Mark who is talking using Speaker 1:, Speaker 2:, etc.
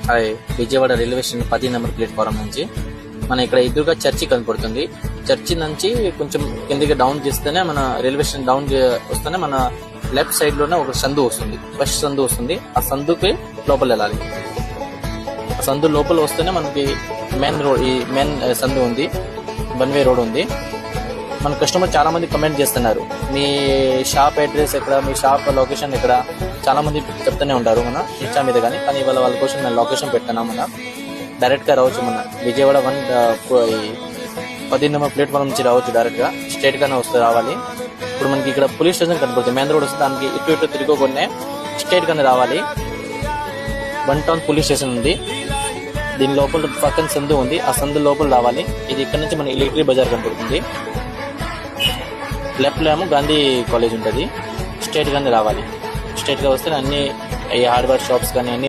Speaker 1: Hi, Vijayawada railway station 10 number platform నుంచి మన ఇక్కడ ఎదురుగా చర్చి కనపడుతుంది. చర్చి నుంచి కొంచెం కిందకి డౌన్ చేస్తేనే మన రైల్వే స్టేషన్ డౌన్ వస్తేనే మన లెఫ్ట్ సైడ్ లోనే ఒక సందు వస్తుంది, ఫస్ట్ సందు వస్తుంది. ఆ సందుకి లోపల వెళ్ళాలి. ఆ సందు లోపల వస్తేనే మనకి మెయిన్ రోడ్, ఈ మెయిన్ సందు ఉంది, వన్ వే రోడ్ ఉంది. మన కస్టమర్ చాలా మంది కమెంట్ చేస్తున్నారు, మీ షాప్ అడ్రస్ ఎక్కడ, మీ షాప్ లొకేషన్ ఎక్కడ, చాలా మంది చెప్తూనే ఉంటారు మన ఇన్స్టా మీద. కానీ వాళ్ళ కోసం నేను లొకేషన్ పెట్టాను. మన డైరెక్ట్ గా రావచ్చు, మన విజయవాడ 10 నెంబర్ ప్లాట్ఫామ్ నుంచి రావచ్చు. డైరెక్ట్ గా స్ట్రైట్ గానే రావాలి. ఇప్పుడు మనకి ఇక్కడ పోలీస్ స్టేషన్ కనపడుతుంది, మెయిన్ రోడ్ వస్తుంది. దానికి ఇటు తిరుగుకొనే స్ట్రైట్ గానే రావాలి. 1 టౌన్ పోలీస్ స్టేషన్ ఉంది. దీని లోపల పక్కన సందు ఉంది, ఆ సందు లోపల రావాలి. ఇది ఇక్కడ నుంచి మన ఎలక్ట్రిక్ బజార్ కనపడుతుంది. లెఫ్ట్ లో ఏమో గాంధీ కాలేజ్ ఉంటుంది. స్ట్రైట్ గానే రావాలి. స్ట్రైట్ గా వస్తే అన్ని హార్డ్వేర్ షాప్స్ కానీ అన్ని